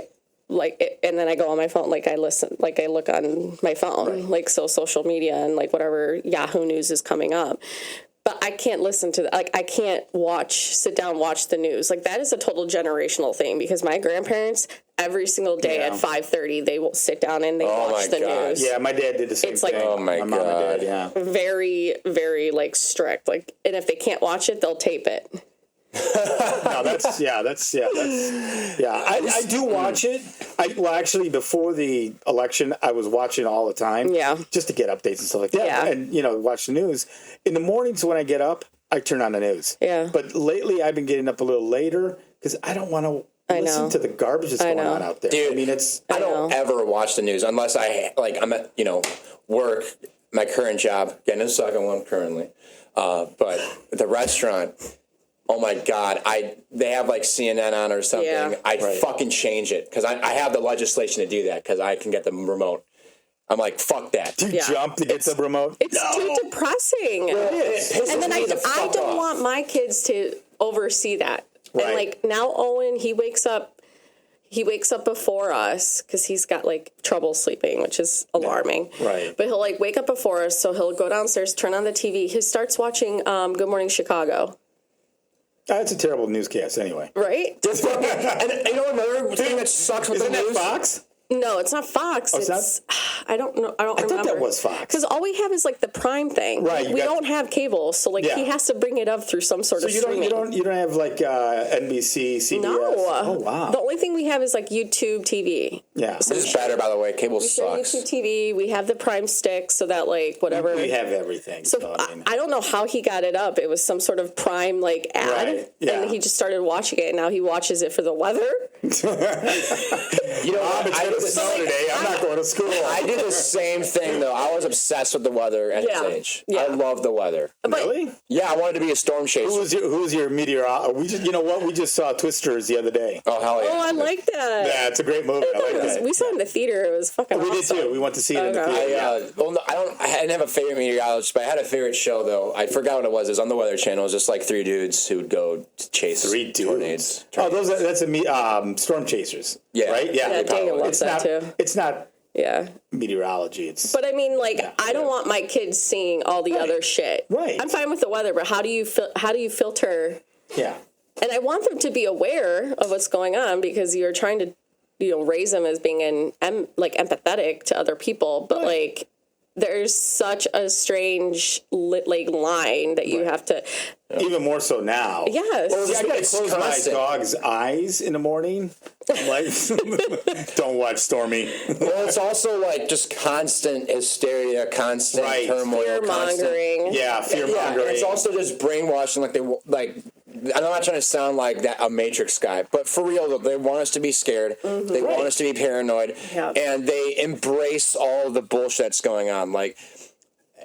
then I go on my phone, I listen, I look on my phone, right. So social media and whatever Yahoo News is coming up. But I can't listen to I can't sit down, watch the news. That is a total generational thing because my grandparents, every single day at 5:30, they will sit down and they watch the news. Yeah, my dad did the same thing. Oh my mom and dad, very, very strict. And if they can't watch it, they'll tape it. No, I do watch it. Actually, before the election, I was watching all the time. Yeah, just to get updates and stuff like that. Yeah, and watch the news in the mornings when I get up. I turn on the news. Yeah, but lately I've been getting up a little later because I don't want to listen to the garbage that's going on out there. Dude, I mean, I don't ever watch the news unless I'm at work. My current job, getting a second one currently, but the restaurant. Oh my God! They have CNN on or something. Yeah. Fucking change it because I have the legislation to do that because I can get the remote. I'm fuck that. Do you jump to get the remote? It's too depressing. And then I don't want my kids to oversee that. Right. And now Owen, he wakes up before us because he's got trouble sleeping, which is alarming. Right. But he'll wake up before us, so he'll go downstairs, turn on the TV. He starts watching Good Morning Chicago. That's a terrible newscast, anyway. Right? And another thing that sucks with the news? Isn't that Fox? No, it's not Fox. It's I don't know. I don't remember. I thought that was Fox. Because all we have is the Prime thing. Right. We don't have cable, so he has to bring it up through some sort of streaming. You don't have NBC, CBS. No. Oh wow. The only thing we have is YouTube TV. Yeah. So this is better, by the way. Cable sucks. YouTube TV. We have the Prime stick, so that whatever. We have everything. So I don't know how he got it up. It was some sort of Prime ad, and he just started watching it, and now he watches it for the weather. It's snow today. I'm not going to school. I did the same thing though. I was obsessed with the weather at his age. Yeah. I love the weather. Really? Yeah, I wanted to be a storm chaser. Who was your meteorologist? We just saw Twisters the other day. Oh hell yeah! Oh, I like that. Yeah, it's a great movie. I like that. We saw it in the theater. It was fucking awesome. We did too. We went to see it in the theater. I didn't have a favorite meteorologist, but I had a favorite show though. I forgot what it was. It was on the Weather Channel. It was just three dudes who would go to chase tornadoes. Oh, that's storm chasers. Yeah. Right? Yeah. Daniel loves that too. It's not meteorology. But I mean, I don't want my kids seeing all the other shit. Right. I'm fine with the weather, but how do you filter? Yeah. And I want them to be aware of what's going on because you're trying to, raise them as being empathetic to other people, but there's such a strange line that you have to. Even more so now. Yes. Well, I gotta close my dog's eyes in the morning. Like, don't watch Stormy. Well, it's also like just constant hysteria, constant turmoil, fear-mongering. Fear-mongering. It's also just brainwashing. I'm not trying to sound like a Matrix guy, but for real, they want us to be scared. Mm-hmm. They want us to be paranoid, and they embrace all the bullshit that's going on. Like,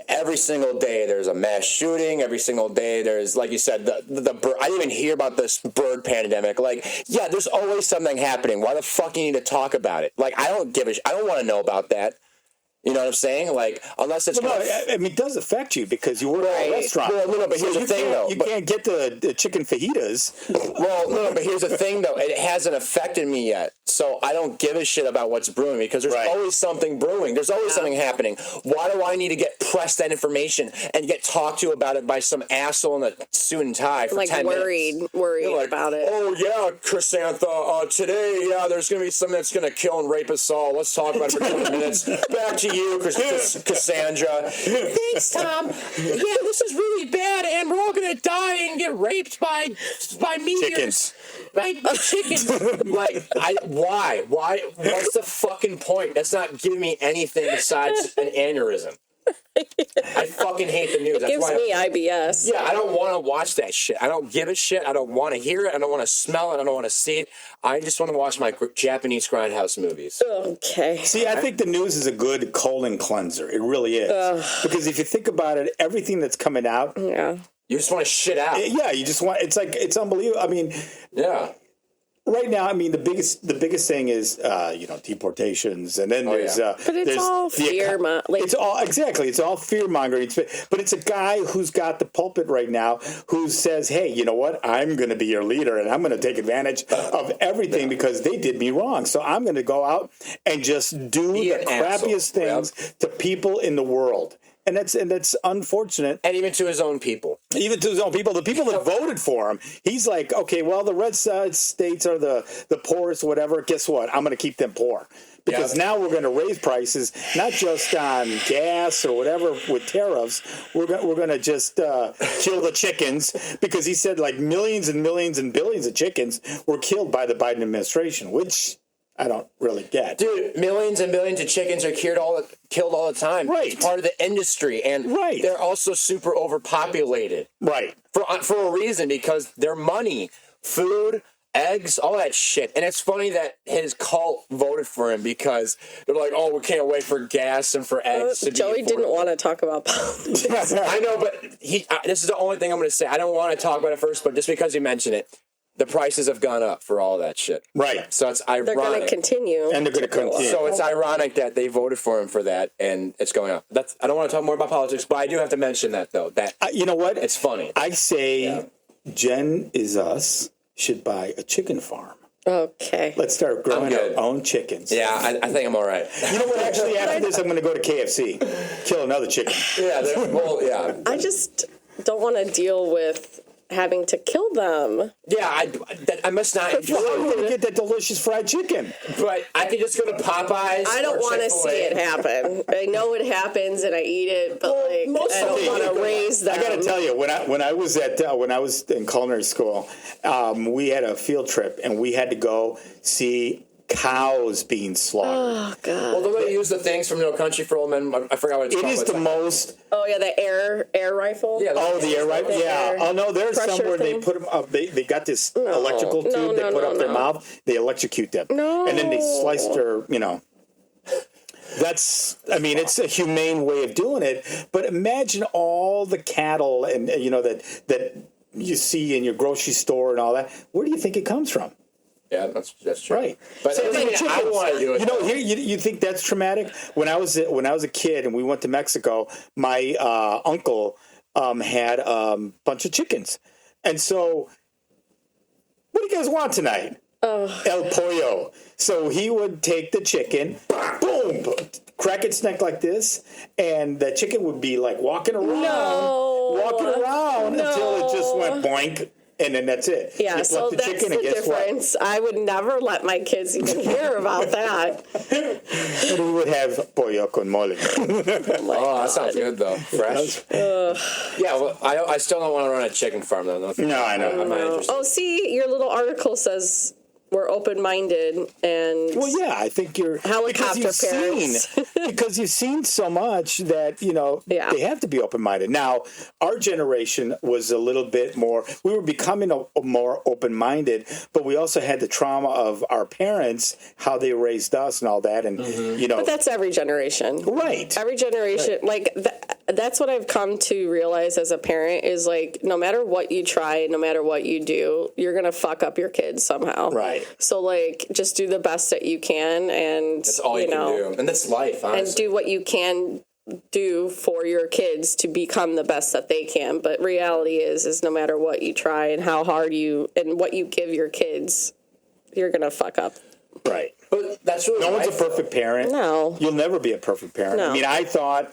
every single day there's a mass shooting. Every single day there's, like you said, the bird. I didn't even hear about this bird pandemic. Like, yeah, there's always something happening. Why the fuck you need to talk about it? Like, I don't want to know about that. You know what I'm saying? Like, unless it's... it does affect you because you work at a restaurant. Well, but here's the thing, though. You can't get the chicken fajitas. But here's the thing, though. It hasn't affected me yet. So I don't give a shit about what's brewing because there's always something brewing. There's always something happening. Why do I need to get pressed that information and get talked to about it by some asshole in a suit and tie for 10 minutes? Worried about it. Oh, yeah, Chrysantha, today, there's going to be something that's going to kill and rape us all. Let's talk about it for 20 minutes. Back to you, Cassandra. Thanks, Tom. Yeah, this is really bad, and we're all going to die and get raped by meteors. By chickens. Why? What's the fucking point? That's not giving me anything besides an aneurysm. I fucking hate the news. It gives me IBS. Yeah, I don't want to watch that shit. I don't give a shit. I don't want to hear it. I don't want to smell it. I don't want to see it. I just want to watch my Japanese grindhouse movies. Okay. See, I think the news is a good colon cleanser. It really is. Because if you think about it, everything that's coming out... Yeah. You just want to shit out. Yeah, you just want... It's unbelievable. I mean... Yeah. Right now, I mean, the biggest thing is, deportations, and then there's, but it's all fear. It's all fear mongering. But it's a guy who's got the pulpit right now who says, "Hey, you know what? I'm going to be your leader, and I'm going to take advantage of everything because they did me wrong. So I'm going to go out and just do the crappiest things to people in the world." And that's unfortunate. And even to his own people. Even to his own people. The people that voted for him. He's like, okay, well, the red states are the poorest, whatever. Guess what? I'm going to keep them poor. Because now we're going to raise prices, not just on gas or whatever with tariffs. We're going to just kill the chickens. Because he said like millions and millions and billions of chickens were killed by the Biden administration, which... I don't really get. Dude, millions and billions of chickens are killed all the time. Right. It's part of the industry. And they're also super overpopulated. Right. For a reason, because their money, food, eggs, all that shit. And it's funny that his cult voted for him because they're like, oh, we can't wait for gas and for eggs to be Joey didn't want to talk about politics. I know, but this is the only thing I'm going to say. I don't want to talk about it first, but just because he mentioned it. The prices have gone up for all that shit. Right. So it's ironic. They're going to continue. And they're going to continue. So it's ironic that they voted for him for that, and it's going up. I don't want to talk more about politics, but I do have to mention that, though. That you know what? It's funny. I say Genizus should buy a chicken farm. Okay. Let's start growing our own chickens. Yeah, I think I'm all right. You know what? Actually, after this, I'm going to go to KFC. Kill another chicken. Yeah. I just don't want to deal with... having to kill them. Yeah, I must not enjoy I'm going to get that delicious fried chicken. But I could just go to Popeyes. I don't want to see it happen. I know it happens and I eat it, but I don't want to raise them. I got to tell you, when I was in culinary school, we had a field trip and we had to go see cows being slaughtered. Oh, God. Well, don't they use the things from No Country for Old Men? I forgot what it's called. It is the most... Oh, yeah, the air rifle? Yeah, the air rifle? Yeah. Oh, no, there's some where they put them up. They got this electrical tube they put up their mouth. They electrocute them. No. And then they slice their, That's, it's a humane way of doing it. But imagine all the cattle and, that you see in your grocery store and all that. Where do you think it comes from? Yeah, that's true. Right. But I want to do it. You think that's traumatic? When I was a kid and we went to Mexico, my uncle had a bunch of chickens. And so, what do you guys want tonight? El pollo. So he would take the chicken, boom, crack its neck like this, and the chicken would be like walking around until it just went boink. and then that's it. Yeah, so that's the difference. I would never let my kids even hear about that. We would have pollo con mole. Oh, that sounds good though. Fresh. Yeah, well, I still don't want to run a chicken farm though. No, I know. I'm not interested. Oh, see, your little article says we're open-minded and I think you're helicopter parents. Because you've seen so much that they have to be open-minded. Now, our generation was a little bit more. We were becoming a more open-minded, but we also had the trauma of our parents, how they raised us, and all that. And but that's every generation, right? Every generation, like that's what I've come to realize as a parent is like no matter what you try, no matter what you do, you're gonna fuck up your kids somehow, right? So, like, just do the best that you can, and that's all you can do, and that's life, honestly. And do what you can do for your kids to become the best that they can. But reality is no matter what you try and how hard and what you give your kids, you're gonna fuck up. Right. But that's really no one's a perfect parent. No, you'll never be a perfect parent. No. I mean, I thought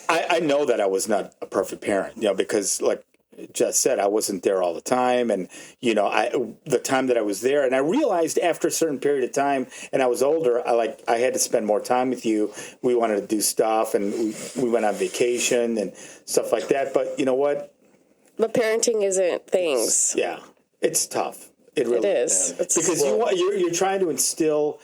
I know that I was not a perfect parent, because like Jess said, I wasn't there all the time, and the time that I was there, and I realized after a certain period of time, and I was older, I had to spend more time with you. We wanted to do stuff, and we went on vacation and stuff like that. But you know what? But parenting isn't things. It's tough. It really is. Because you're trying to instill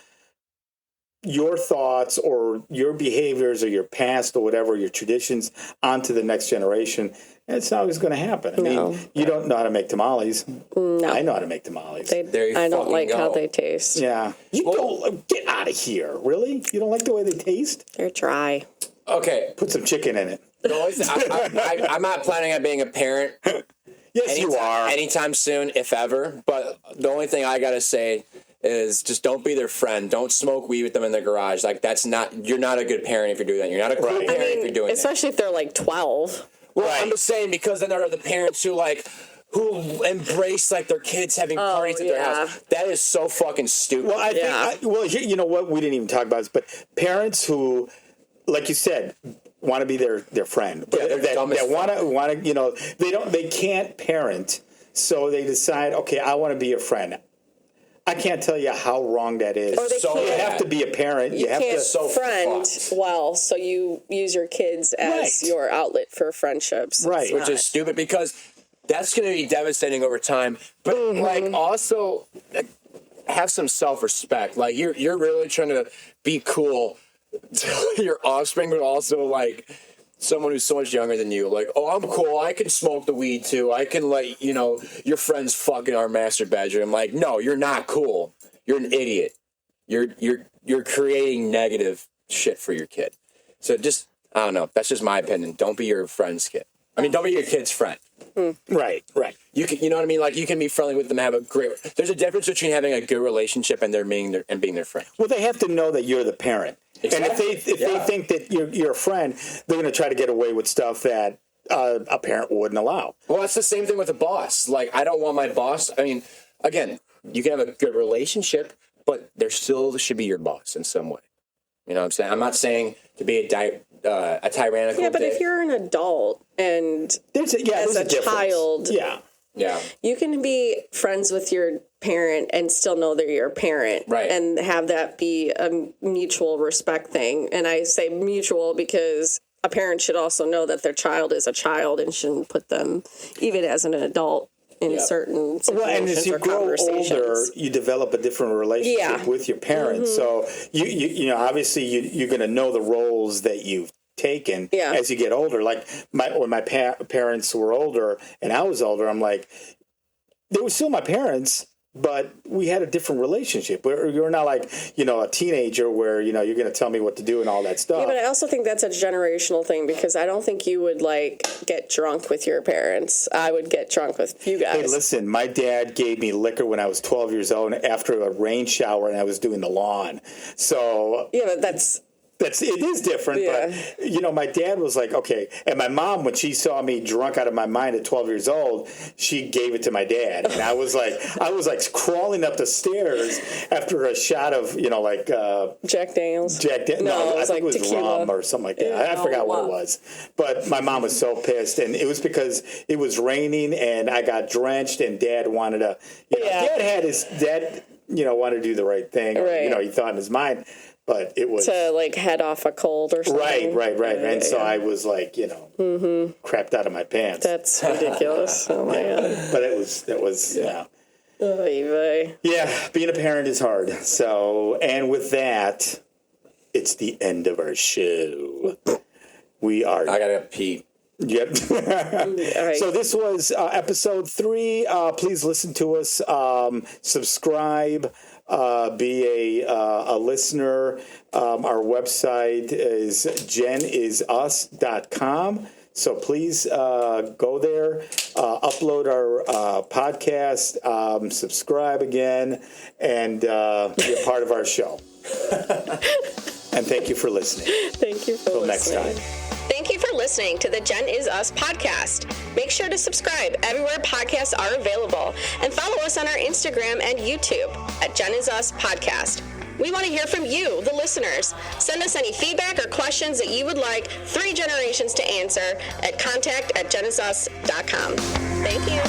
your thoughts or your behaviors or your past or whatever, your traditions onto the next generation. And it's not always going to happen. I mean, you don't know how to make tamales. No. I know how to make tamales. I don't like how they taste. Yeah. You don't get out of here. Really? You don't like the way they taste? They're dry. Okay. Put some chicken in it. The only thing, I'm not planning on being a parent. Yes, you are. Anytime soon, if ever. But the only thing I got to say is just don't be their friend. Don't smoke weed with them in their garage. Like, you're not a good parent if you're doing that. You're not a cool parent if you're doing that. Especially if they're like 12. Well, I'm just saying, because then there are the parents who embrace like their kids having parties at their house. That is so fucking stupid. Well, I think you know what, we didn't even talk about this, but parents who, like you said, want to be their friend, but they can't parent, so they decide, okay, I want to be your friend. I can't tell you how wrong that is. You have to be a parent. You have to friend well, so you use your kids as your outlet for friendships. Right. Which is stupid because that's going to be devastating over time. But also have some self-respect. Like you're really trying to be cool to your offspring, but also like someone who's so much younger than you, like, oh, I'm cool. I can smoke the weed too. I can let your friends fuck in our master bedroom. Like, no, you're not cool. You're an idiot. You're creating negative shit for your kid. So just, I don't know. That's just my opinion. Don't be your friend's kid. I mean, don't be your kid's friend. Right. You know what I mean? Like, you can be friendly with them, have a great. There's a difference between having a good relationship and being their friend. Well, they have to know that you're the parent. Exactly. And if they think that you're a friend, they're going to try to get away with stuff that a parent wouldn't allow. Well, it's the same thing with a boss. Like, I don't want my boss. I mean, again, you can have a good relationship, but there still should be your boss in some way. You know what I'm saying? I'm not saying to be a tyrannical. Yeah, but if you're an adult and as a child, you can be friends with your parent and still know they're your parent, right? And have that be a mutual respect thing. And I say mutual because a parent should also know that their child is a child and shouldn't put them, even as an adult, in certain situations. Well, and as you grow older, you develop a different relationship with your parents. So you obviously you're going to know the roles that you've taken as you get older. Like when my parents were older and I was older, I'm like, they were still my parents, but we had a different relationship. You're not like, a teenager where, you're going to tell me what to do and all that stuff. Yeah, but I also think that's a generational thing because I don't think you would, get drunk with your parents. I would get drunk with you guys. Hey, listen, my dad gave me liquor when I was 12 years old after a rain shower and I was doing the lawn. So... Yeah, but that's... it is different, but my dad was like, okay. And my mom, when she saw me drunk out of my mind at 12 years old, she gave it to my dad. And I was like crawling up the stairs after a shot of, Jack Daniels. No, I think it was tequila. rum or something like that. Yeah, I forgot what it was. But my mom was so pissed, and it was because it was raining and I got drenched, and Dad wanted to, Dad wanted to do the right thing. Right. Or, he thought in his mind. But it was to head off a cold or something. Right. And so I was crapped out of my pants. That's ridiculous. Oh my God. But it was. Oy. Yeah, being a parent is hard. So, and with that, it's the end of our show. I gotta pee. Yep. So this was episode 3. Please listen to us. Subscribe. Be a listener. Our website is genizus.com. So please go there, upload our podcast, subscribe again, and be a part of our show. And thank you for listening. Thank you for listening. Until next time. Thank you for listening to the Gen Is Us podcast. Make sure to subscribe everywhere podcasts are available and follow us on our Instagram and YouTube at Gen Is Us Podcast. We want to hear from you, the listeners. Send us any feedback or questions that you would like 3 generations to answer at contact@genizus.com. Thank you.